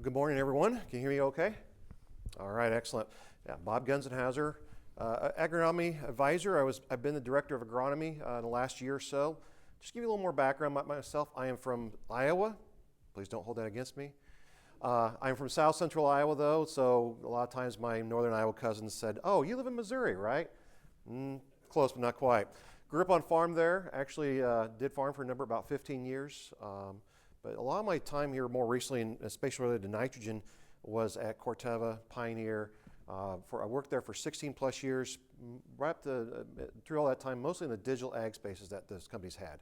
Good morning, everyone. Can you hear me okay? All right, excellent. Yeah, Bob Gunzenhauser, Agronomy advisor. I've been the director of agronomy in the last year or so. Just to give you a little more background about myself. I am from Iowa. Please don't hold that against me. I'm from South Central Iowa, though, so a lot of times my Northern Iowa cousins said, "Oh, you live in Missouri, right?" Close, but not quite. Grew up on farm there. Actually, did farm for a number about 15 years. But a lot of my time here more recently, and especially related to nitrogen, was at Corteva, Pioneer. I worked there for 16 plus years, right through all that time, mostly in the digital ag spaces that those companies had.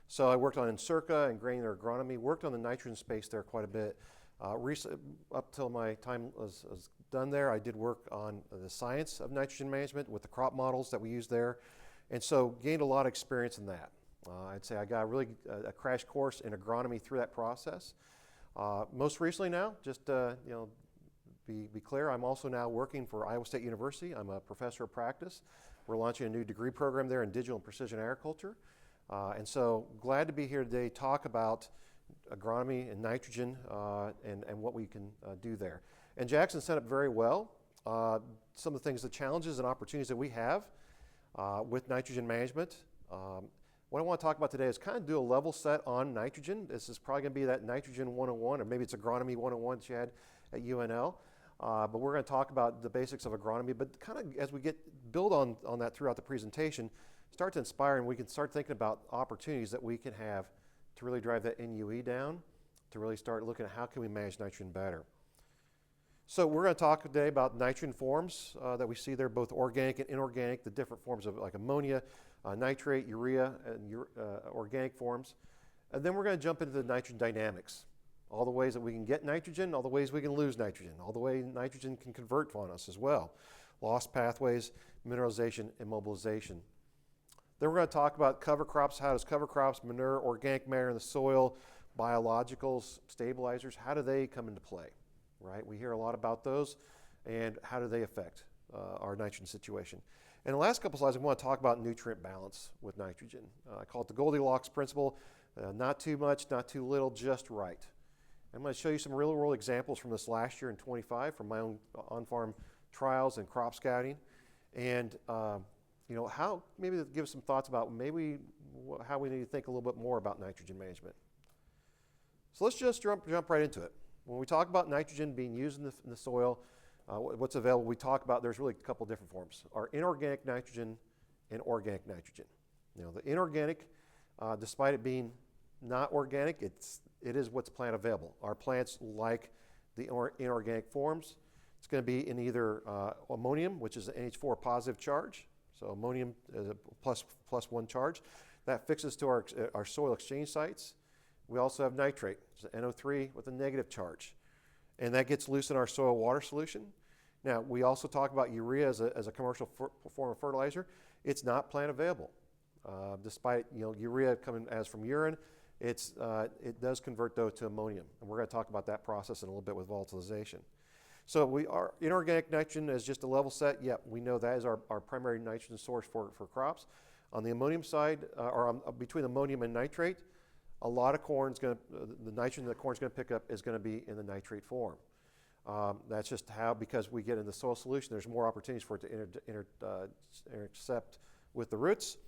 So I worked on Encirca and granular agronomy, worked on the nitrogen space there quite a bit. Up till my time was done there, I did work on the science of nitrogen management with the crop models that we used there, and so gained a lot of experience in that. I'd say I got really a crash course in agronomy through that process. Most recently now, just be clear, I'm also now working for Iowa State University. I'm a professor of practice. We're launching a new degree program there in digital and precision agriculture. And so glad to be here today to talk about agronomy and nitrogen and what we can do there. And Jackson set up very well some of the things, the challenges and opportunities that we have with nitrogen management. What I want to talk about today is kind of do a level set on nitrogen. This is probably going to be that nitrogen 101, or maybe it's agronomy 101 that you had at UNL. But we're going to talk about the basics of agronomy, but kind of as we build on that throughout the presentation, start to inspire, and we can start thinking about opportunities that we can have to really drive that NUE down, to really start looking at how can we manage nitrogen better. So we're going to talk today about nitrogen forms that we see there, both organic and inorganic, the different forms of like ammonia, nitrate, urea, and organic forms. And then we're going to jump into the nitrogen dynamics, all the ways that we can get nitrogen, all the ways we can lose nitrogen, all the ways nitrogen can convert on us as well, loss pathways, mineralization, and mobilization. Then we're going to talk about cover crops. How does cover crops, manure, organic matter in the soil, biologicals, stabilizers, how do they come into play? Right? We hear a lot about those, and how do they affect our nitrogen situation? And the last couple slides, I want to talk about nutrient balance with nitrogen. I call it the Goldilocks principle, not too much, not too little, just right. I'm going to show you some real-world examples from this last year in 25 from my own on-farm trials and crop scouting, and how maybe give some thoughts about maybe how we need to think a little bit more about nitrogen management. So let's just jump right into it. When we talk about nitrogen being used in the soil, what's available, we talk about there's really a couple different forms. Our inorganic nitrogen and organic nitrogen. The inorganic, despite it being not organic, it is what's plant available. Our plants like the inorganic forms. It's going to be in either ammonium, which is an NH4 positive charge. So ammonium is a plus one charge. That fixes to our soil exchange sites. We also have nitrate, it's an NO3 with a negative charge. And that gets loose in our soil water solution. Now, we also talk about urea as a commercial form of fertilizer. It's not plant available. Despite urea coming as from urine, it does convert though to ammonium. And we're going to talk about that process in a little bit with volatilization. So our inorganic nitrogen is just a level set. Yeah, we know that is our primary nitrogen source for crops. On the ammonium side, between ammonium and nitrate, a lot of the nitrogen that corn's going to pick up is going to be in the nitrate form. That's just because we get in the soil solution, there's more opportunities for it to intercept with the roots,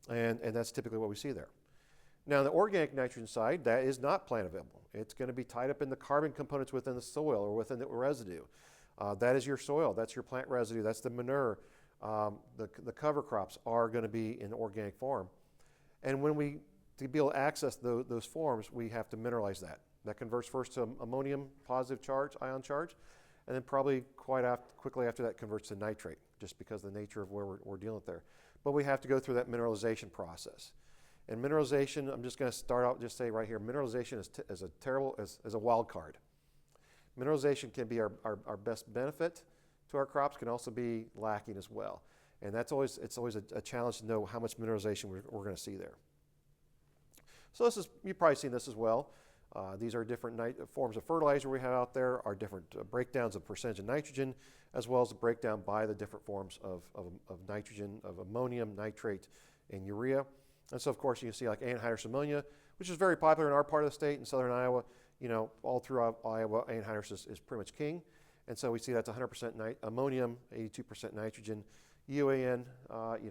and that's typically what we see there. Now, on the organic nitrogen side, that is not plant available. It's going to be tied up in the carbon components within the soil or within the residue. That is your soil. That's your plant residue. That's the manure. The cover crops are going to be in organic form. And to be able to access those forms, we have to mineralize that. That converts first to ammonium positive charge, ion charge, and then probably quickly after that converts to nitrate, just because of the nature of where we're dealing with there. But we have to go through that mineralization process. And mineralization, I'm just going to start out just say right here, mineralization is a wild card. Mineralization can be our best benefit to our crops, can also be lacking as well. And it's always a challenge to know how much mineralization we're going to see there. So you've probably seen this as well. These are different forms of fertilizer we have out there, our different breakdowns of percentage of nitrogen, as well as the breakdown by the different forms of nitrogen, of ammonium, nitrate, and urea. And so, of course, you can see like anhydrous ammonia, which is very popular in our part of the state in southern Iowa. all throughout Iowa, anhydrous is pretty much king. And so we see that's 100% ammonium, 82% nitrogen. UAN,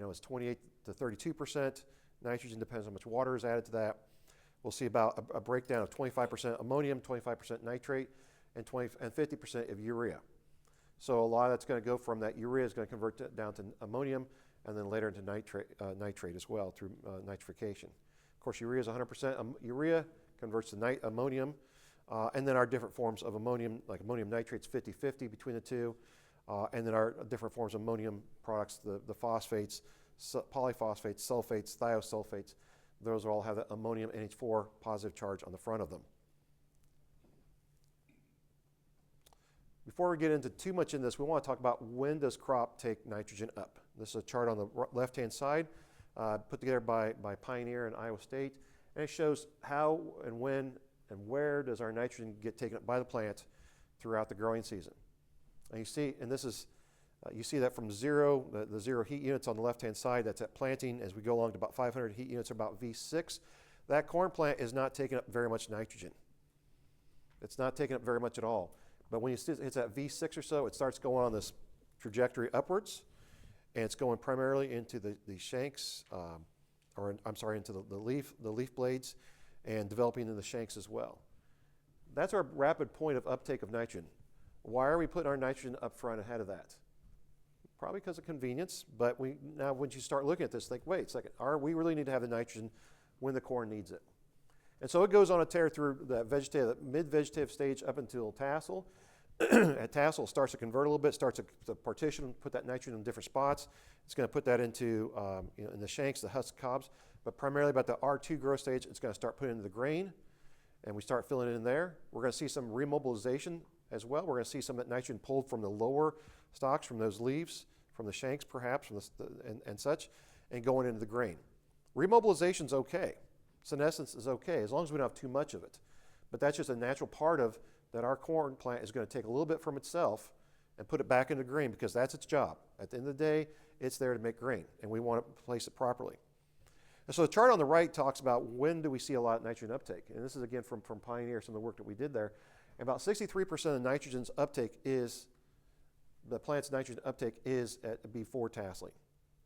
is 28 to 32%. Nitrogen depends on how much water is added to that. We'll see about a breakdown of 25% ammonium, 25% nitrate, and 50% of urea. So a lot of that's going to go from that urea is going to convert down to ammonium, and then later into nitrate as well through nitrification. Of course, urea is 100% urea, converts to ammonium, and then our different forms of ammonium, like ammonium nitrate's 50-50 between the two, and then our different forms of ammonium products, the phosphates, polyphosphates, sulfates, thiosulfates, those all have that ammonium NH4 positive charge on the front of them. Before we get into too much in this, we want to talk about when does crop take nitrogen up. This is a chart on the left-hand side, put together by Pioneer and Iowa State, and it shows how and when and where does our nitrogen get taken up by the plant throughout the growing season. And you see, and this is, you see that from zero, the 0 heat units on the left-hand side, that's at planting. As we go along to about 500 heat units, or about V6, that corn plant is not taking up very much nitrogen. It's not taking up very much at all. But when it's at V6 or so, it starts going on this trajectory upwards, and it's going primarily into the shanks, into the leaf blades, and developing in the shanks as well. That's our rapid point of uptake of nitrogen. Why are we putting our nitrogen up front ahead of that? Probably because of convenience, but now when you start looking at this, think, wait a second, we really need to have the nitrogen when the corn needs it. And so it goes on a tear through that mid-vegetative stage up until tassel. At tassel, it starts to convert a little bit, starts to partition, put that nitrogen in different spots. It's going to put that into in the shanks, the husk cobs, but primarily about the R2 growth stage, it's going to start putting into the grain, and we start filling it in there. We're going to see some remobilization as well. We're going to see some of that nitrogen pulled from the lower stalks, from those leaves, from the shanks perhaps, and such, and going into the grain. Remobilization is okay. Senescence is okay, as long as we don't have too much of it. But that's just a natural part of that our corn plant is going to take a little bit from itself and put it back into grain, because that's its job. At the end of the day, it's there to make grain, and we want to place it properly. And so the chart on the right talks about when do we see a lot of nitrogen uptake. And this is again from Pioneer, some of the work that we did there. And about 63% of nitrogen's uptake is, the plant's nitrogen uptake is before tasseling,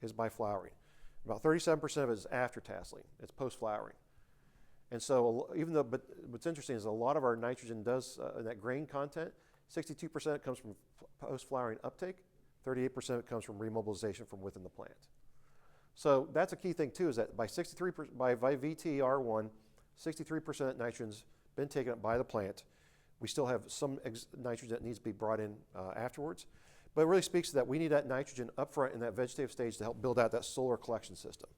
is by flowering. About 37% of it is after tasseling, it's post-flowering. And so but what's interesting is a lot of our nitrogen does, that grain content, 62% comes from post-flowering uptake, 38% comes from remobilization from within the plant. So that's a key thing too, is that by VTR1, 63% nitrogen's been taken up by the plant. We still have some nitrogen that needs to be brought in afterwards. But it really speaks to that we need that nitrogen up front in that vegetative stage to help build out that solar collection system.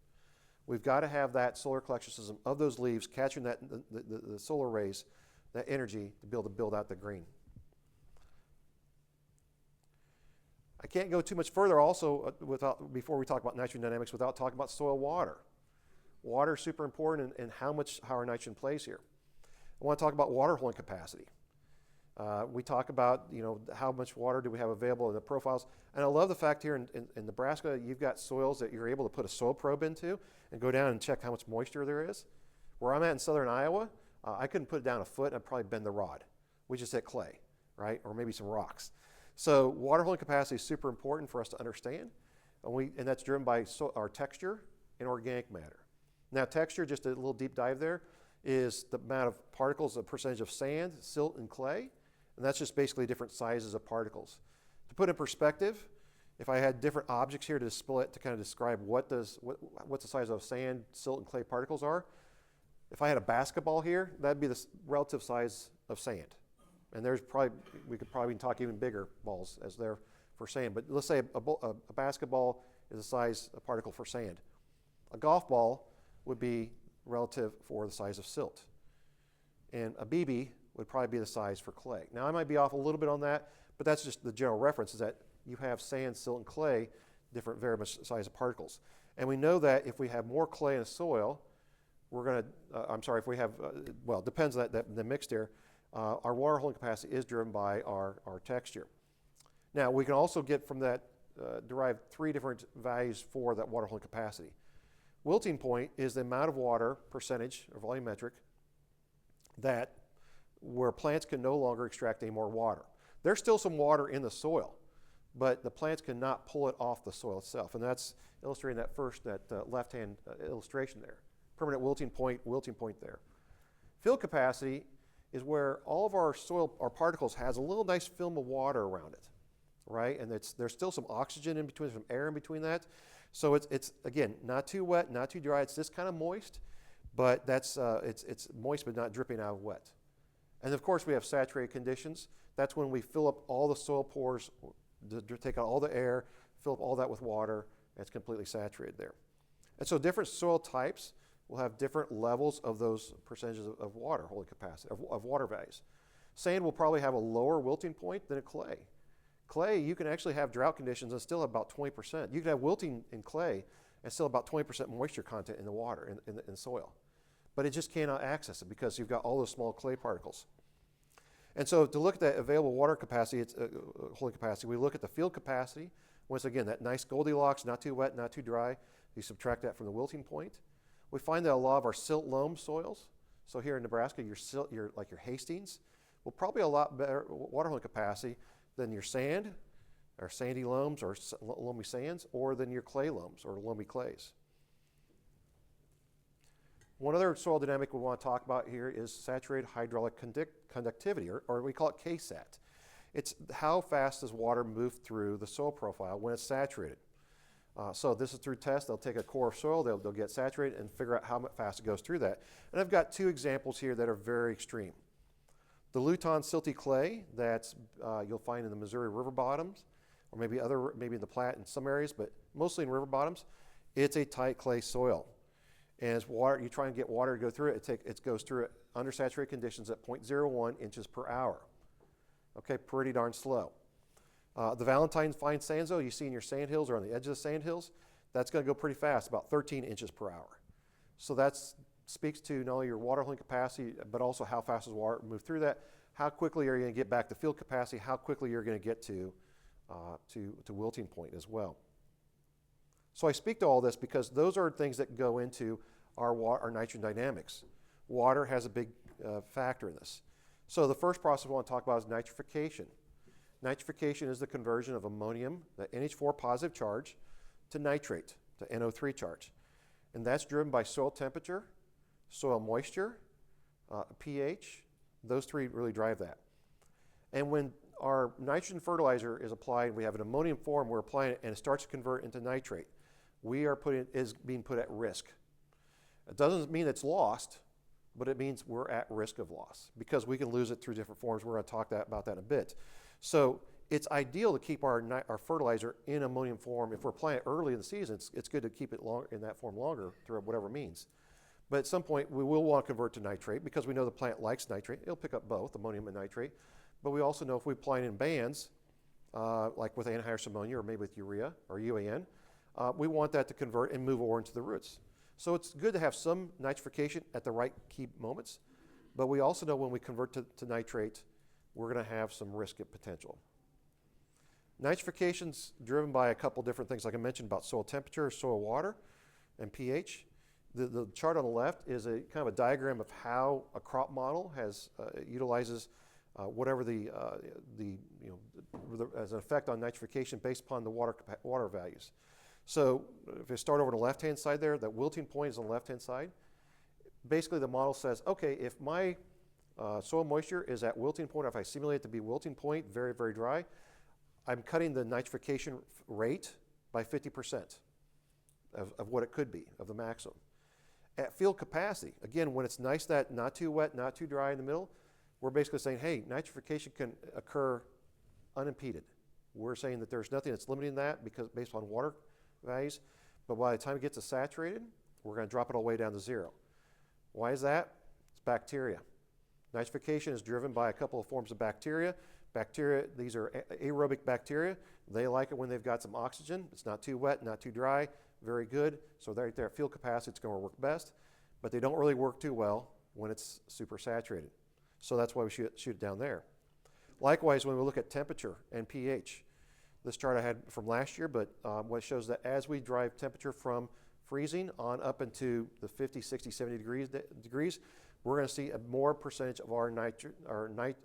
We've got to have that solar collection system of those leaves catching the solar rays, that energy, to be able to build out the green. I can't go too much further also before we talk about nitrogen dynamics without talking about soil water. Water is super important in how our nitrogen plays here. I want to talk about water holding capacity. We talk about how much water do we have available in the profiles. And I love the fact here in Nebraska, you've got soils that you're able to put a soil probe into and go down and check how much moisture there is. Where I'm at in southern Iowa, I couldn't put it down a foot and I'd probably bend the rod. We just hit clay, right? Or maybe some rocks. So water holding capacity is super important for us to understand. And that's driven by our texture and organic matter. Now texture, just a little deep dive there, is the amount of particles, the percentage of sand, silt, and clay. And that's just basically different sizes of particles. To put in perspective, if I had different objects here to split to kind of describe what's the size of sand, silt, and clay particles are, if I had a basketball here, that'd be the relative size of sand. And we could probably talk even bigger balls as there for sand. But let's say a basketball is the size of particle for sand. A golf ball would be relative for the size of silt. And a BB would probably be the size for clay. Now I might be off a little bit on that, but that's just the general reference, is that you have sand, silt, and clay, different very much size of particles. And we know that if we have more clay in the soil, if we have, depends on the mixture, our water holding capacity is driven by our texture. Now we can also get from that, derive 3 different values for that water holding capacity. Wilting point is the amount of water percentage, or volumetric, that where plants can no longer extract any more water. There's still some water in the soil, but the plants cannot pull it off the soil itself. And that's illustrating that left-hand illustration there. Permanent wilting point there. Field capacity is where all of our soil, our particles, has a little nice film of water around it, right? And there's still some oxygen in between, some air in between that. So it's again, not too wet, not too dry. It's just kind of moist, but it's moist but not dripping out of wet. And of course we have saturated conditions. That's when we fill up all the soil pores, take out all the air, fill up all that with water, and it's completely saturated there. And so different soil types will have different levels of those percentages of water holding capacity, of water values. Sand will probably have a lower wilting point than a clay. Clay, you can actually have drought conditions and still have about 20%. You can have wilting in clay and still about 20% moisture content in the water, in the soil. But it just cannot access it because you've got all those small clay particles. And so to look at that available water capacity, holding capacity, we look at the field capacity. Once again, that nice Goldilocks, not too wet, not too dry. You subtract that from the wilting point. We find that a lot of our silt loam soils, so here in Nebraska, like your Hastings, will probably a lot better water holding capacity than your sand, or sandy loams, or loamy sands, or than your clay loams, or loamy clays. One other soil dynamic we want to talk about here is saturated hydraulic conductivity, or we call it KSAT. It's how fast does water move through the soil profile when it's saturated. So this is through tests. They'll take a core of soil, they'll get saturated and figure out how fast it goes through that. And I've got two examples here that are very extreme. The Luton silty clay that you'll find in the Missouri river bottoms, or maybe in the Platte in some areas, but mostly in river bottoms. It's a tight clay soil. And as water, you try and get water to go through it, it goes through it under saturated conditions at 0.01 inches per hour. Okay, pretty darn slow. The Valentine fine sandstone you see in your sand hills or on the edge of the sand hills, that's going to go pretty fast, about 13 inches per hour. So that speaks to not only your water holding capacity, but also how fast does water move through that, how quickly are you going to get back to field capacity, how quickly you're going to get to wilting point as well. So I speak to all this because those are things that go into our nitrogen dynamics. Water has a big factor in this. So the first process we want to talk about is nitrification. Nitrification is the conversion of ammonium, the NH4 positive charge, to nitrate, to NO3 charge. And that's driven by soil temperature, soil moisture, pH. Those three really drive that. And when our nitrogen fertilizer is applied, we have an ammonium form, we're applying it, and it starts to convert into nitrate. Is being put at risk. It doesn't mean it's lost, but it means we're at risk of loss because we can lose it through different forms. We're going to talk about that in a bit. So it's ideal to keep our fertilizer in ammonium form. If we're applying it early in the season, it's good to keep it in that form longer through whatever means. But at some point, we will want to convert to nitrate because we know the plant likes nitrate. It'll pick up both ammonium and nitrate. But we also know if we apply it in bands, like with anhydrous ammonia or maybe with urea or UAN, we want that to convert and move over into the roots. So it's good to have some nitrification at the right key moments, but we also know when we convert to nitrate, we're going to have some risk at potential. Nitrification's driven by a couple different things, like I mentioned about soil temperature, soil water, and pH. The chart on the left is a kind of a diagram of how a crop model utilizes whatever as an effect on nitrification based upon the water values. So if I start over on the left-hand side there, that wilting point is on the left-hand side. Basically, the model says, okay, if my soil moisture is at wilting point, if I simulate it to be wilting point, very, very dry, I'm cutting the nitrification rate by 50% of what it could be, of the maximum. At field capacity, again, when it's nice that not too wet, not too dry in the middle, we're basically saying, hey, nitrification can occur unimpeded. We're saying that there's nothing that's limiting that based on water values, but by the time it gets to saturated, we're going to drop it all the way down to zero. Why is that? It's bacteria. Nitrification is driven by a couple of forms of bacteria. These are aerobic bacteria. They like it when they've got some oxygen. It's not too wet, not too dry, very good. So right there at field capacity, it's going to work best, but they don't really work too well when it's super saturated. So that's why we shoot it down there. Likewise, when we look at temperature and pH, this chart I had from last year, but what shows that as we drive temperature from freezing on up into the 50, 60, 70 degrees, we're going to see a more percentage of our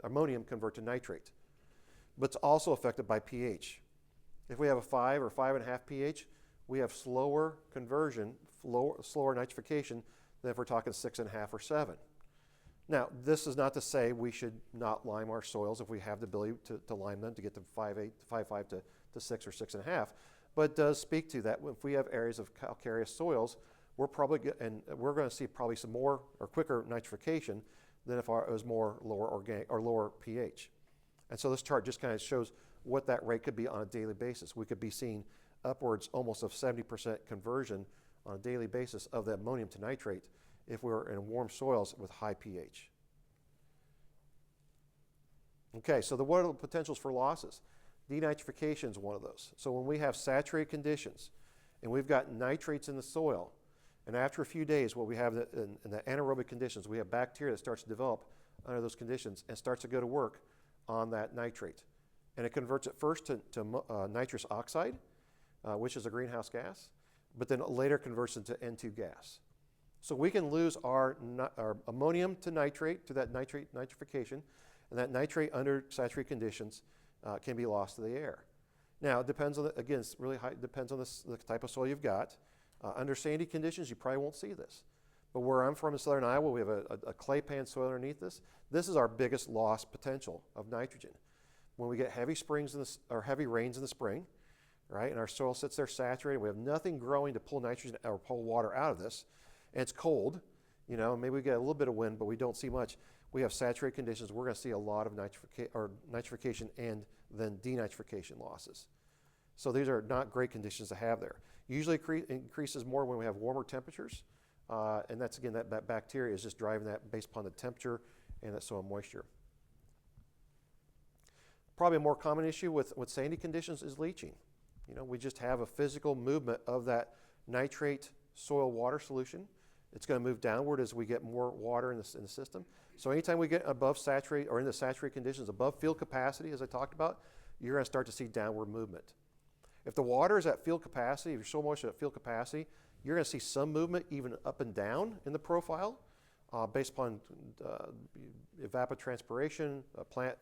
ammonium convert to nitrate. But it's also affected by pH. If we have a 5 or 5.5 pH, we have slower conversion, slower nitrification than if we're talking 6.5 or 7. Now, this is not to say we should not lime our soils if we have the ability to lime them to get to 5.5 to 6 or 6.5, but it does speak to that if we have areas of calcareous soils, we're going to see probably some more or quicker nitrification than if it was more lower organic or lower pH. And so this chart just kind of shows what that rate could be on a daily basis. We could be seeing upwards almost of 70% conversion on a daily basis of the ammonium to nitrate if we were in warm soils with high pH. Okay, so what are the potentials for losses? Denitrification is one of those. So when we have saturated conditions and we've got nitrates in the soil, and after a few days, what we have in the anaerobic conditions, we have bacteria that starts to develop under those conditions and starts to go to work on that nitrate. And it converts it first to nitrous oxide, which is a greenhouse gas, but then it later converts into N2 gas. So we can lose our ammonium to nitrate, to that nitrification, and that nitrate under saturated conditions can be lost to the air. Now, it depends on, again, it's really high, depends on the type of soil you've got. Under sandy conditions, you probably won't see this. But where I'm from in southern Iowa, we have a clay pan soil underneath this. This is our biggest loss potential of nitrogen. When we get heavy or heavy rains in the spring, right, and our soil sits there saturated, we have nothing growing to pull nitrogen or pull water out of this, and it's cold, maybe we get a little bit of wind, but we don't see much. We have saturated conditions, we're going to see a lot of nitrification and then denitrification losses. So these are not great conditions to have there. Usually increases more when we have warmer temperatures, and that's, again, that bacteria is just driving that based upon the temperature and that soil moisture. Probably a more common issue with sandy conditions is leaching. We just have a physical movement of that nitrate soil water solution. It's going to move downward as we get more water in the system. So anytime we get above saturate or in the saturated conditions, above field capacity, as I talked about, you're going to start to see downward movement. If the water is at field capacity, if your soil moisture is at field capacity, you're going to see some movement even up and down in the profile based upon evapotranspiration, plant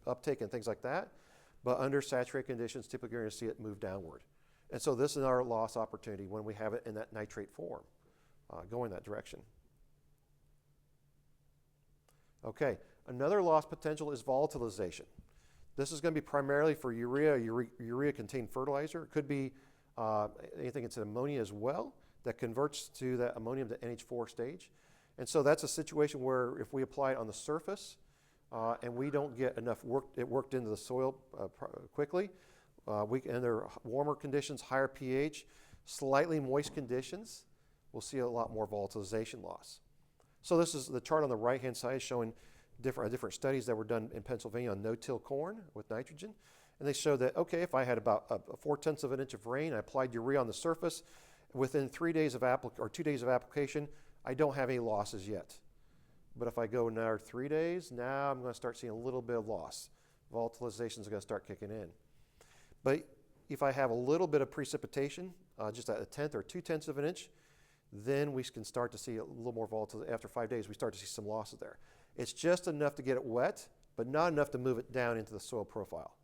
uptake, and things like that. But under saturated conditions, typically you're going to see it move downward. And so this is our loss opportunity when we have it in that nitrate form, going that direction. Okay, another loss potential is volatilization. This is going to be primarily for urea-contained fertilizer. It could be anything that's ammonia as well that converts to that ammonium to NH4 stage. And so that's a situation where if we apply it on the surface and we don't get enough worked into the soil quickly, under warmer conditions, higher pH, slightly moist conditions, we'll see a lot more volatilization loss. So this is the chart on the right-hand side showing different studies that were done in Pennsylvania on no-till corn with nitrogen. And they showed that, okay, if I had about 4/10 of an inch of rain, I applied urea on the surface, within 2 days of application, I don't have any losses yet. But if I go another 3 days, now I'm going to start seeing a little bit of loss. Volatilization is going to start kicking in. But if I have a little bit of precipitation, just at 1/10 or 2/10 of an inch, then we can start to see a little more volatility. After 5 days, we start to see some losses there. It's just enough to get it wet, but not enough to move it down into the soil profile.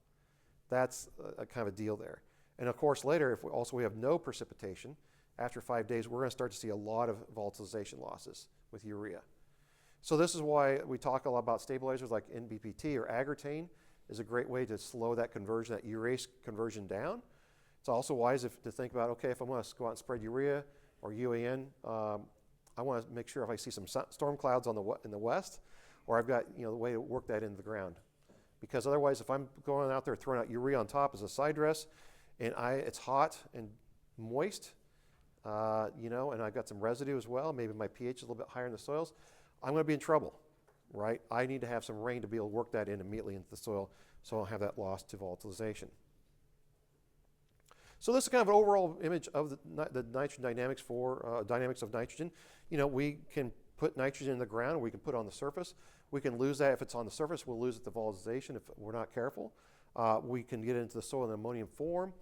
That's a kind of a deal there. And of course, later, if we have no precipitation, after 5 days, we're going to start to see a lot of volatilization losses with urea. So this is why we talk a lot about stabilizers like NBPT or Agrotane is a great way to slow that conversion, that urease conversion down. It's also wise to think about, okay, if I'm going to go out and spread urea or UAN, I want to make sure if I see some storm clouds in the west, or I've got the way to work that into the ground. Because otherwise, if I'm going out there throwing out urea on top as a side dress, and it's hot and moist, and I've got some residue as well, maybe my pH is a little bit higher in the soils, I'm going to be in trouble, right? I need to have some rain to be able to work that in immediately into the soil so I don't have that loss to volatilization. So this is kind of an overall image of the nitrogen dynamics dynamics of nitrogen. We can put nitrogen in the ground, or we can put it on the surface. We can lose that if it's on the surface. We'll lose it to volatilization if we're not careful. We can get it into the soil in ammonium form.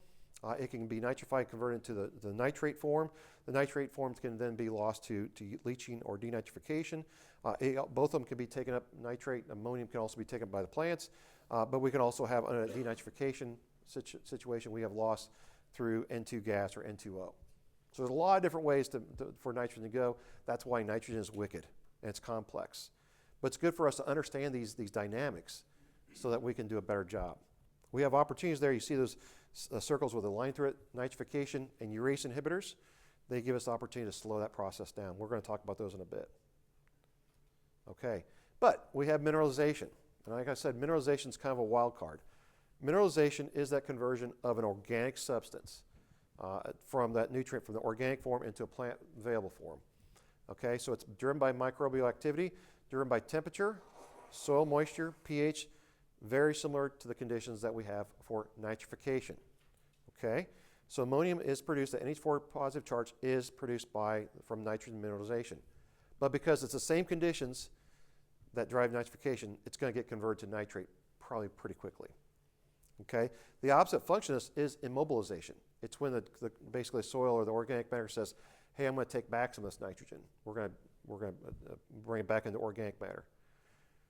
It can be nitrified, converted into the nitrate form. The nitrate forms can then be lost to leaching or denitrification. Both of them can be taken up. Nitrate, ammonium can also be taken up by the plants, but we can also have a denitrification situation. We have loss through N2 gas or N2O. So there's a lot of different ways for nitrogen to go. That's why nitrogen is wicked and it's complex. But it's good for us to understand these dynamics so that we can do a better job. We have opportunities there. You see those circles with a line through it, nitrification and urease inhibitors. They give us the opportunity to slow that process down. We're going to talk about those in a bit. Okay, but we have mineralization. And like I said, mineralization is kind of a wild card. Mineralization is that conversion of an organic substance from that nutrient from the organic form into a plant available form. Okay, so it's driven by microbial activity, driven by temperature, soil moisture, pH, very similar to the conditions that we have for nitrification. Okay, so ammonium is produced, the NH4 positive charge is produced from nitrogen mineralization. But because it's the same conditions that drive nitrification, it's going to get converted to nitrate probably pretty quickly. Okay, the opposite function is immobilization. It's when basically the soil or the organic matter says, hey, I'm going to take back some of this nitrogen. We're going to bring it back into organic matter.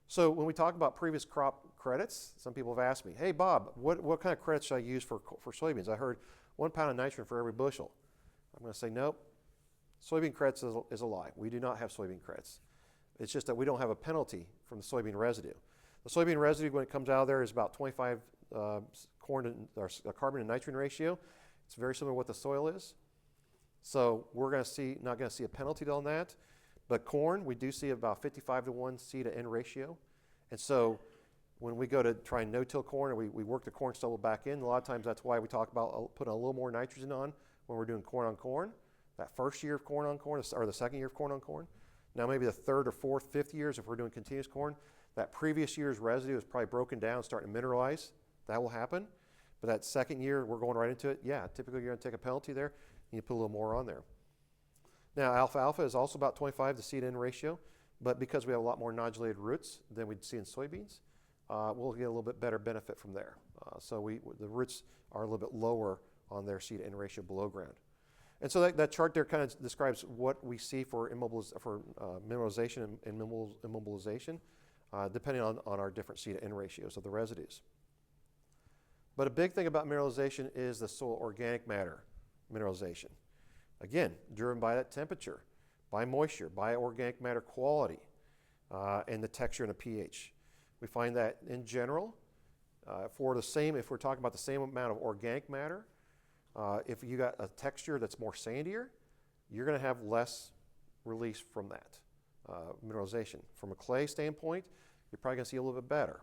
So when we talk about previous crop credits, some people have asked me, hey, Bob, what kind of credits should I use for soybeans? I heard 1 pound of nitrogen for every bushel. I'm going to say, nope. Soybean credits is a lie. We do not have soybean credits. It's just that we don't have a penalty from the soybean residue. The soybean residue, when it comes out of there, is about 25 carbon to nitrogen ratio. It's very similar to what the soil is. So we're not going to see a penalty on that. But corn, we do see about 55-to-1 C to N ratio. And so when we go to try and no-till corn and we work the corn stubble back in, a lot of times that's why we talk about putting a little more nitrogen on when we're doing corn on corn. That first year of corn on corn, or the second year of corn on corn. Now maybe the third or fourth, fifth years if we're doing continuous corn, that previous year's residue is probably broken down, starting to mineralize. That will happen. But that second year, we're going right into it. Yeah, typically you're going to take a penalty there, and you put a little more on there. Now, alfalfa is also about 25 to C to N ratio, but because we have a lot more nodulated roots than we'd see in soybeans, we'll get a little bit better benefit from there. So the roots are a little bit lower on their C to N ratio below ground. And so that chart there kind of describes what we see for mineralization and immobilization, depending on our different C to N ratios of the residues. But a big thing about mineralization is the soil organic matter mineralization. Again, driven by that temperature, by moisture, by organic matter quality, and the texture and the pH. We find that in general, if we're talking about the same amount of organic matter, if you got a texture that's more sandier, you're going to have less release from that mineralization. From a clay standpoint, you're probably going to see a little bit better.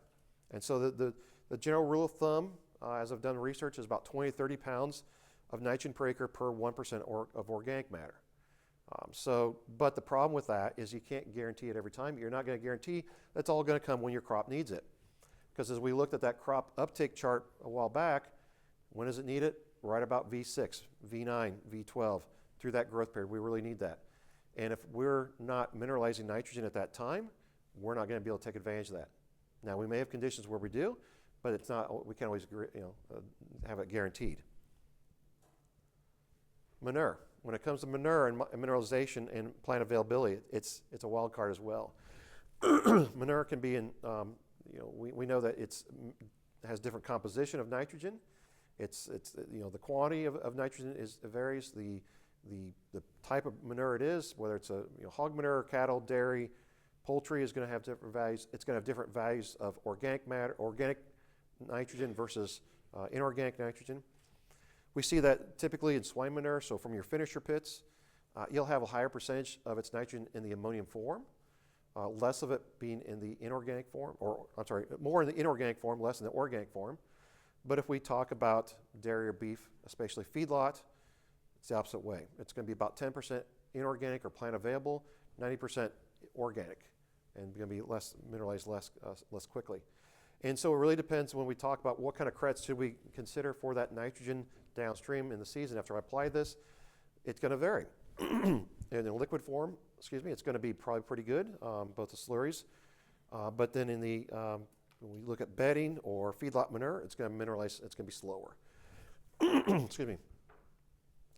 And so the general rule of thumb, as I've done research, is about 20 to 30 pounds of nitrogen per acre per 1% of organic matter. But the problem with that is you can't guarantee it every time. You're not going to guarantee that's all going to come when your crop needs it. Because as we looked at that crop uptake chart a while back, when does it need it? Right about V6, V9, V12, through that growth period. We really need that. And if we're not mineralizing nitrogen at that time, we're not going to be able to take advantage of that. Now, we may have conditions where we do, but it's not. We can't always have it guaranteed. Manure. When it comes to manure and mineralization and plant availability, it's a wild card as well. Manure can be in, we know that it has different composition of nitrogen. The quantity of nitrogen varies. The type of manure it is, whether it's a hog manure, cattle, dairy, poultry, is going to have different values. It's going to have different values of organic matter, organic nitrogen versus inorganic nitrogen. We see that typically in swine manure, so from your finisher pits, you'll have a higher percentage of its nitrogen in the ammonium form, less of it being in the inorganic form, more in the inorganic form, less in the organic form. But if we talk about dairy or beef, especially feedlot, it's the opposite way. It's going to be about 10% inorganic or plant available, 90% organic, and going to be less mineralized less quickly. And so it really depends when we talk about what kind of credits should we consider for that nitrogen downstream in the season after I apply this. It's going to vary. In the liquid form, it's going to be probably pretty good, both the slurries. But then when we look at bedding or feedlot manure, it's going to mineralize, it's going to be slower. Excuse me.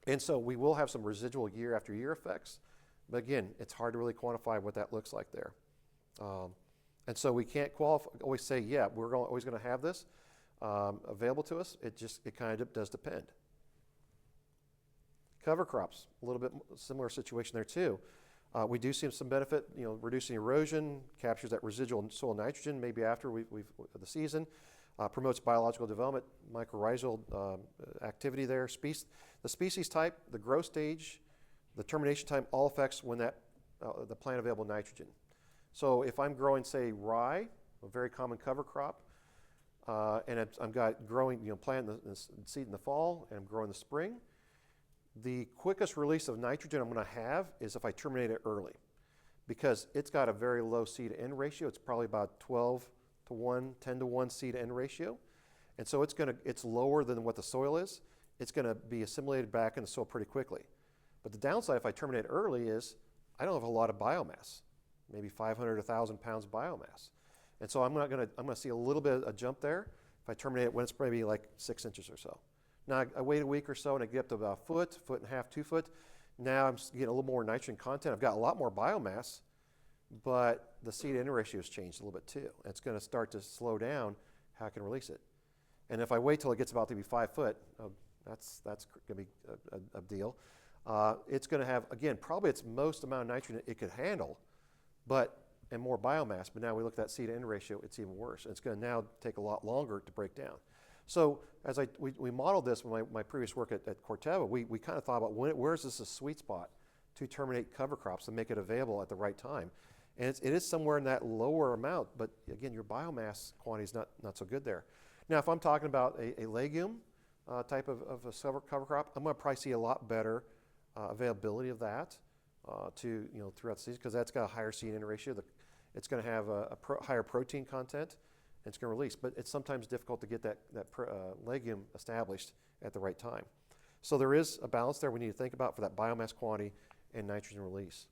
And so we will have some residual year after year effects, but again, it's hard to really quantify what that looks like there. And so we can't always say, yeah, we're always going to have this available to us. It kind of does depend. Cover crops, a little bit similar situation there too. We do see some benefit, reducing erosion, captures that residual soil nitrogen maybe after the season, promotes biological development, mycorrhizal activity there. The species type, the growth stage, the termination time all affects when the plant available nitrogen. So if I'm growing, say, rye, a very common cover crop, and I'm planting the seed in the fall and I'm growing in the spring, the quickest release of nitrogen I'm going to have is if I terminate it early, because it's got a very low seed-to-end ratio. It's probably about 12 to 1, 10 to 1 seed-to-end ratio. And so it's lower than what the soil is. It's going to be assimilated back in the soil pretty quickly. But the downside if I terminate early is I don't have a lot of biomass, maybe 500 to 1,000 pounds of biomass. And so I'm going to see a little bit of a jump there if I terminate it when it's maybe like 6 inches or so. Now I wait a week or so and I get up to about a foot and a half, 2 foot. Now I'm getting a little more nitrogen content. I've got a lot more biomass, but the seed-to-end ratio has changed a little bit too. It's going to start to slow down how I can release it. And if I wait till it gets about to be 5 foot, that's going to be a deal. It's going to have, again, probably its most amount of nitrogen it could handle, and more biomass. But now we look at that seed-to-end ratio, it's even worse. It's going to now take a lot longer to break down. So as we modeled this with my previous work at Corteva, we kind of thought about where is this a sweet spot to terminate cover crops and make it available at the right time. And it is somewhere in that lower amount, but again, your biomass quantity is not so good there. Now, if I'm talking about a legume type of a cover crop, I'm going to probably see a lot better availability of that throughout the season, because that's got a higher seed-to-end ratio. It's going to have a higher protein content. It's going to release, but it's sometimes difficult to get that legume established at the right time. So there is a balance there we need to think about for that biomass quantity and nitrogen release.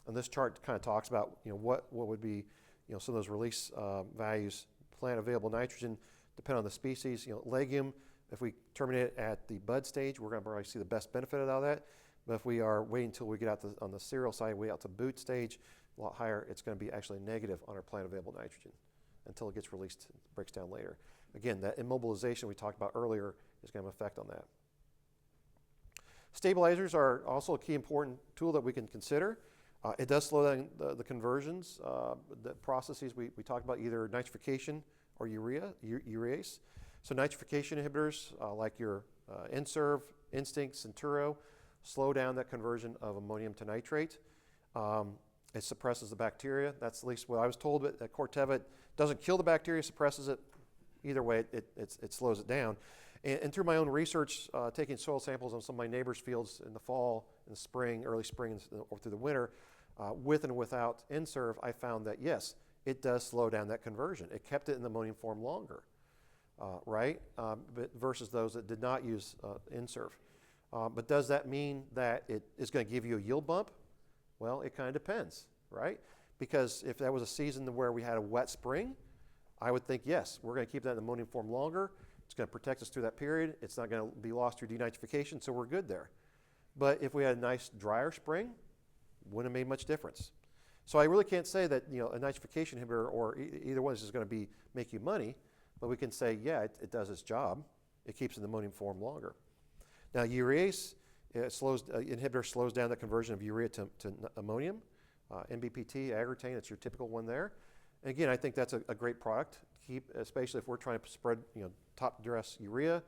And this chart kind of talks about what would be some of those release values. Plant available nitrogen depend on the species. Legume, if we terminate it at the bud stage, we're going to probably see the best benefit out of that. But if we are waiting until we get out on the cereal side, way out to boot stage, a lot higher, it's going to be actually negative on our plant available nitrogen until it gets released, breaks down later. Again, that immobilization we talked about earlier is going to have an effect on that. Stabilizers are also a key important tool that we can consider. It does slow down the conversions, the processes we talked about, either nitrification or urease. So nitrification inhibitors like your Inserv, Instinct, Centuro slow down that conversion of ammonium to nitrate. It suppresses the bacteria. That's at least what I was told at Corteva. It doesn't kill the bacteria, suppresses it. Either way, it slows it down. And through my own research, taking soil samples on some of my neighbors' fields in the fall, in the spring, early spring, or through the winter, with and without Inserv, I found that yes, it does slow down that conversion. It kept it in the ammonium form longer, right? Versus those that did not use Inserv. But does that mean that it is going to give you a yield bump? Well, it kind of depends, right? Because if that was a season where we had a wet spring, I would think, yes, we're going to keep that in the ammonium form longer. It's going to protect us through that period. It's not going to be lost through denitrification, so we're good there. But if we had a nice drier spring, wouldn't have made much difference. So I really can't say that a nitrification inhibitor or either one is going to make you money, but we can say, yeah, it does its job. It keeps it in the ammonium form longer. Now, urease inhibitor slows down the conversion of urea to ammonium. NBPT, Agrotane, it's your typical one there. And again, I think that's a great product to keep, especially if we're trying to spread top dress urea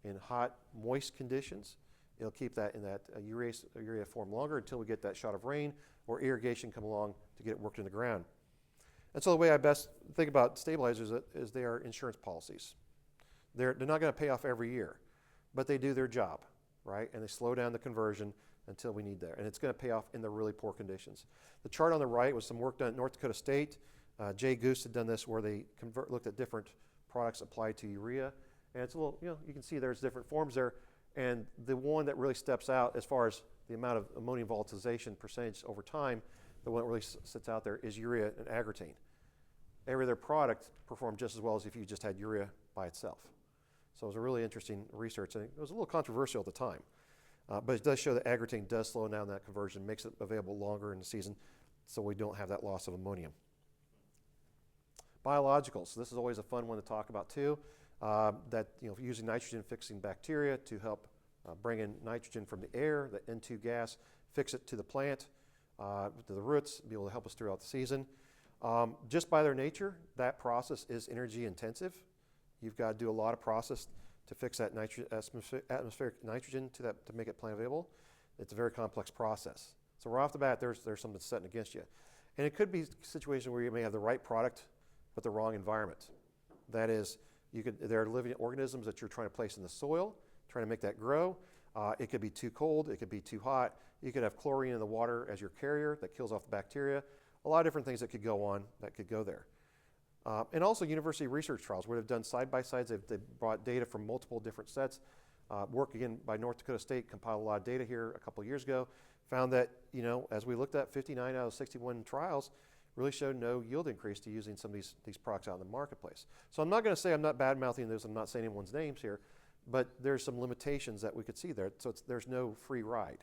in hot, moist conditions. It'll keep that in that urea form longer until we get that shot of rain or irrigation come along to get it worked in the ground. And so the way I best think about stabilizers is they are insurance policies. They're not going to pay off every year, but they do their job, right? And they slow down the conversion until we need there. And it's going to pay off in the really poor conditions. The chart on the right was some work done at North Dakota State. Jay Goose had done this where they looked at different products applied to urea. And it's a little, you can see there's different forms there. And the one that really steps out as far as the amount of ammonium volatilization percentage over time, the one that really sits out there is urea and Agrotane. Every other product performed just as well as if you just had urea by itself. So it was a really interesting research, and it was a little controversial at the time. But it does show that agrotane does slow down that conversion, makes it available longer in the season, so we don't have that loss of ammonium. Biologicals, so this is always a fun one to talk about too. That using nitrogen fixing bacteria to help bring in nitrogen from the air, the N2 gas, fix it to the plant, to the roots, be able to help us throughout the season. Just by their nature, that process is energy intensive. You've got to do a lot of process to fix that atmospheric nitrogen to make it plant available. It's a very complex process. So right off the bat, there's something setting against you. And it could be a situation where you may have the right product, but the wrong environment. That is, there are living organisms that you're trying to place in the soil, trying to make that grow. It could be too cold, it could be too hot. You could have chlorine in the water as your carrier that kills off the bacteria. A lot of different things that could go on that could go there. And also university research trials where they've done side-by-sides. They've brought data from multiple different sets. Work again by North Dakota State compiled a lot of data here a couple years ago. Found that, as we looked at 59 out of 61 trials, really showed no yield increase to using some of these products out in the marketplace. So I'm not going to say I'm not bad-mouthing this. I'm not saying anyone's names here, but there's some limitations that we could see there. So there's no free ride,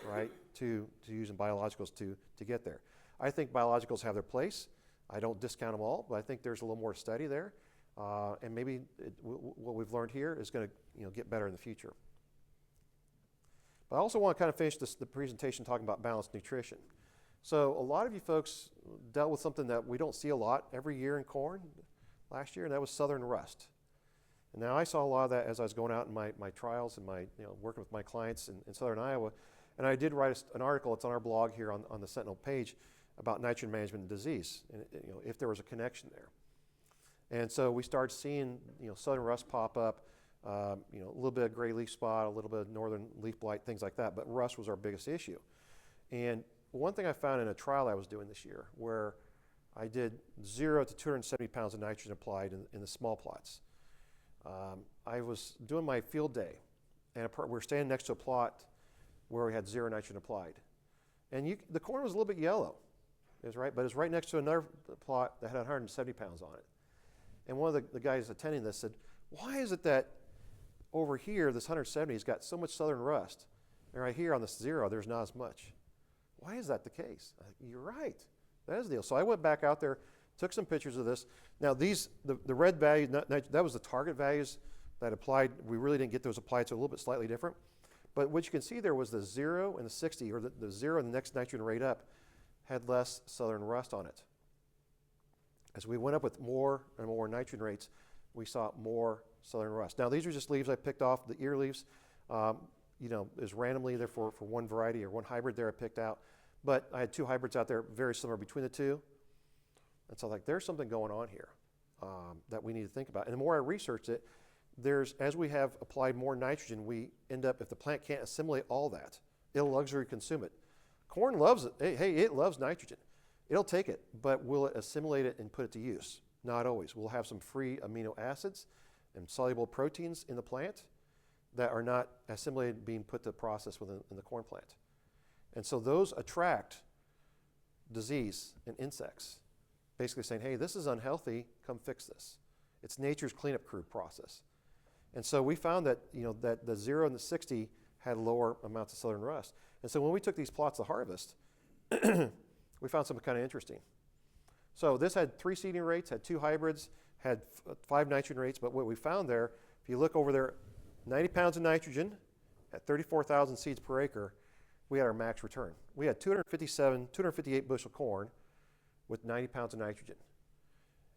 right, to using biologicals to get there. I think biologicals have their place. I don't discount them all, but I think there's a little more to study there. And maybe what we've learned here is going to get better in the future. But I also want to kind of finish the presentation talking about balanced nutrition. So a lot of you folks dealt with something that we don't see a lot every year in corn last year, and that was southern rust. And now I saw a lot of that as I was going out in my trials and my working with my clients in southern Iowa. And I did write an article, it's on our blog here on the Sentinel page, about nitrogen management and disease, and if there was a connection there. And so we started seeing southern rust pop up, a little bit of gray leaf spot, a little bit of northern leaf blight, things like that, but rust was our biggest issue. And one thing I found in a trial I was doing this year where I did 0 to 270 pounds of nitrogen applied in the small plots. I was doing my field day, and we were standing next to a plot where we had 0 nitrogen applied. And the corn was a little bit yellow. But it was right next to another plot that had 170 pounds on it. And one of the guys attending this said, why is it that over here, this 170 has got so much southern rust, and right here on this 0, there's not as much? Why is that the case? You're right. That is the deal. So I went back out there, took some pictures of this. Now the red value, that was the target values that applied. We really didn't get those applied, so a little bit slightly different. But what you can see there was the 0 and the 60, or the 0 and the next nitrogen rate up, had less southern rust on it. As we went up with more and more nitrogen rates, we saw more southern rust. Now these are just leaves I picked off, the ear leaves, is randomly there for one variety or one hybrid there I picked out. But I had 2 hybrids out there, very similar between the 2. And so there's something going on here that we need to think about. And the more I researched it, as we have applied more nitrogen, we end up, if the plant can't assimilate all that, it'll luxury consume it. Corn loves it. Hey, it loves nitrogen. It'll take it, but will it assimilate it and put it to use? Not always. We'll have some free amino acids and soluble proteins in the plant that are not assimilated being put to process in the corn plant. And so those attract disease and insects, basically saying, hey, this is unhealthy, come fix this. It's nature's cleanup crew process. And so we found that, that the 0 and the 60 had lower amounts of southern rust. And so when we took these plots to harvest, we found something kind of interesting. So this had 3 seeding rates, had 2 hybrids, had 5 nitrogen rates, but what we found there, if you look over there, 90 pounds of nitrogen at 34,000 seeds per acre, we had our max return. We had 258 bushel corn with 90 pounds of nitrogen.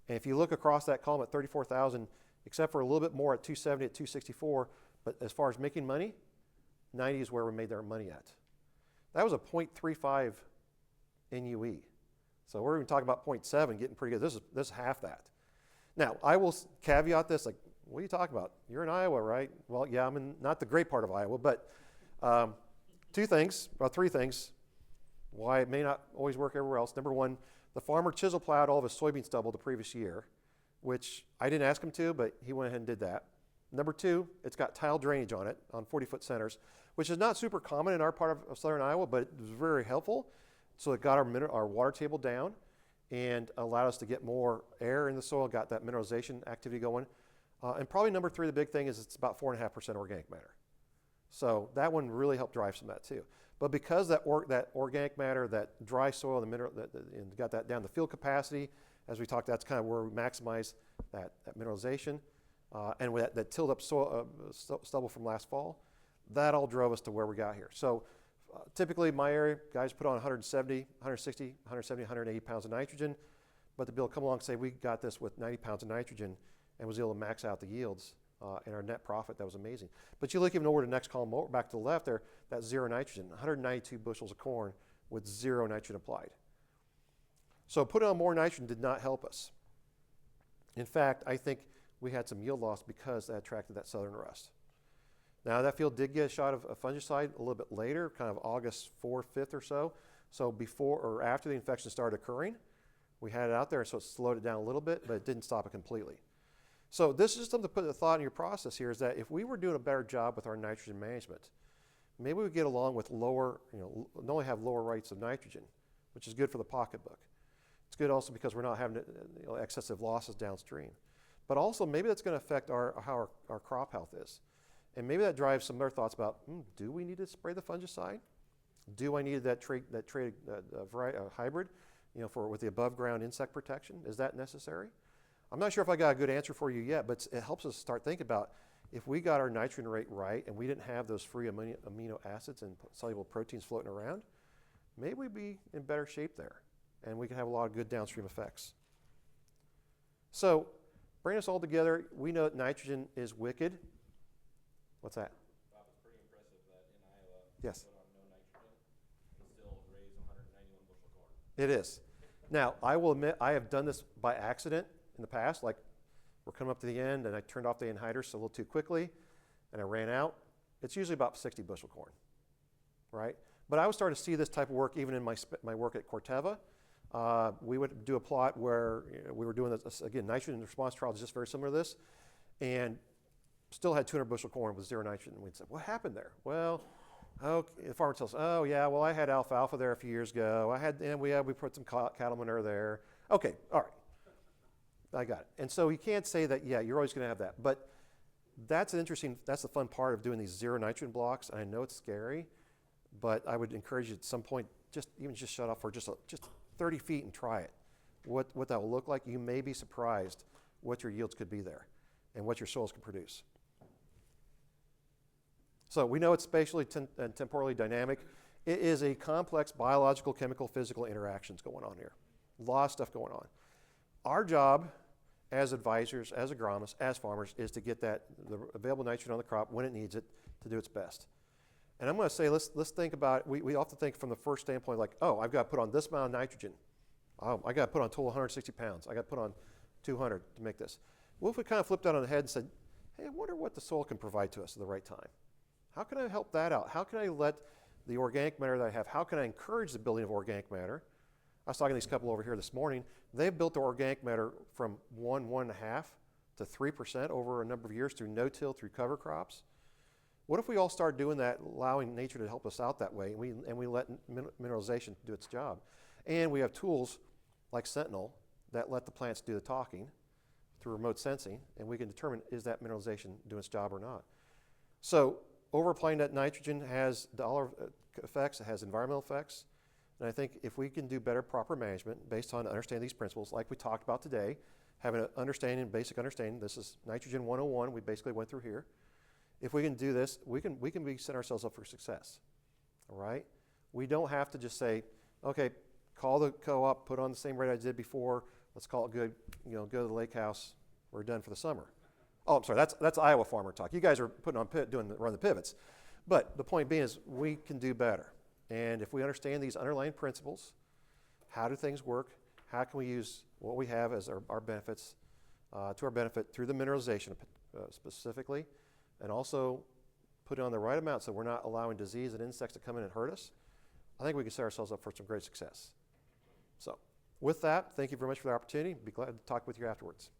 And if you look across that column at 34,000, except for a little bit more at 270, at 264, but as far as making money, 90 is where we made our money at. That was a 0.35 NUE. So we're even talking about 0.7, getting pretty good. This is half that. Now, I will caveat this, like, what are you talking about? You're in Iowa, right? Well, yeah, I'm in not the great part of Iowa, but 3 things, why it may not always work everywhere else. Number 1, the farmer chisel plowed all of his soybean stubble the previous year, which I didn't ask him to, but he went ahead and did that. Number 2, it's got tile drainage on it, on 40-foot centers, which is not super common in our part of southern Iowa, but it was very helpful. So it got our water table down and allowed us to get more air in the soil, got that mineralization activity going. And probably number 3, the big thing is it's about 4.5% organic matter. So that one really helped drive some of that too. But because that organic matter, that dry soil, the mineral, and got that down to field capacity, as we talked, that's kind of where we maximize that mineralization. And with that tilled up soil, stubble from last fall, that all drove us to where we got here. So typically my area, guys put on 170, 180 pounds of nitrogen, but to be able to come along and say we got this with 90 pounds of nitrogen and was able to max out the yields and our net profit, that was amazing. But you look even over the next column, back to the left there, that's 0 nitrogen, 192 bushels of corn with 0 nitrogen applied. So putting on more nitrogen did not help us. In fact, I think we had some yield loss because that attracted that southern rust. Now that field did get a shot of a fungicide a little bit later, kind of August 4th, 5th or so. So before or after the infection started occurring, we had it out there, so it slowed it down a little bit, but it didn't stop it completely. So this is just something to put a thought in your process here, is that if we were doing a better job with our nitrogen management, maybe we would get along with lower, not only have lower rates of nitrogen, which is good for the pocketbook. It's good also because we're not having excessive losses downstream. But also maybe that's going to affect how our crop health is. And maybe that drives some other thoughts about, do we need to spray the fungicide? Do I need that hybrid, with the above ground insect protection? Is that necessary? I'm not sure if I got a good answer for you yet, but it helps us start thinking about if we got our nitrogen rate right and we didn't have those free amino acids and soluble proteins floating around, maybe we'd be in better shape there and we can have a lot of good downstream effects. So bring us all together. We know that nitrogen is wicked. What's that? Bob, it's pretty impressive that in Iowa, yes, put on no nitrogen and still raise 191 bushel corn. It is. Now, I will admit I have done this by accident in the past. Like we're coming up to the end and I turned off the anhydrous a little too quickly and I ran out. It's usually about 60 bushel corn, right? But I was starting to see this type of work even in my work at Corteva. We would do a plot where we were doing this, again, nitrogen response trial is just very similar to this, and still had 200 bushel corn with 0 nitrogen. And we'd say, what happened there? Well, the farmer tells us, oh yeah, well I had alfalfa there a few years ago. We put some cattle manure there. Okay, all right, I got it. And so you can't say that, yeah, you're always going to have that. But that's the fun part of doing these 0 nitrogen blocks. And I know it's scary, but I would encourage you at some point, just shut off for just 30 feet and try it. What that will look like, you may be surprised what your yields could be there and what your soils can produce. So we know it's spatially and temporally dynamic. It is a complex biological, chemical, physical interactions going on here. A lot of stuff going on. Our job as advisors, as agronomists, as farmers, is to get the available nitrogen on the crop when it needs it to do its best. And I'm going to say, let's think about it. We often think from the first standpoint like, oh, I've got to put on this amount of nitrogen. Oh, I got to put on total 160 pounds. I got to put on 200 to make this. What if we kind of flipped that on the head and said, hey, I wonder what the soil can provide to us at the right time? How can I help that out? How can I let the organic matter that I have, how can I encourage the building of organic matter? I was talking to these couple over here this morning. They've built their organic matter from 1.5 to 3% over a number of years through no-till, through cover crops. What if we all start doing that, allowing nature to help us out that way, and we let mineralization do its job? And we have tools like Sentinel that let the plants do the talking through remote sensing, and we can determine is that mineralization doing its job or not. So overapplying that nitrogen has dollar effects, it has environmental effects, and I think if we can do better proper management based on understanding these principles, like we talked about today, having an understanding, basic understanding, this is nitrogen 101, we basically went through here. If we can do this, we can be set ourselves up for success, all right? We don't have to just say, okay, call the co-op, put on the same rate I did before, let's call it good, go to the lake house, we're done for the summer. Oh, I'm sorry, that's Iowa farmer talk. You guys are putting on run the pivots. But the point being is we can do better. And if we understand these underlying principles, how do things work? How can we use what we have as our benefits to our benefit through the mineralization specifically, and also put it on the right amount so we're not allowing disease and insects to come in and hurt us, I think we can set ourselves up for some great success. So with that, thank you very much for the opportunity. Be glad to talk with you afterwards.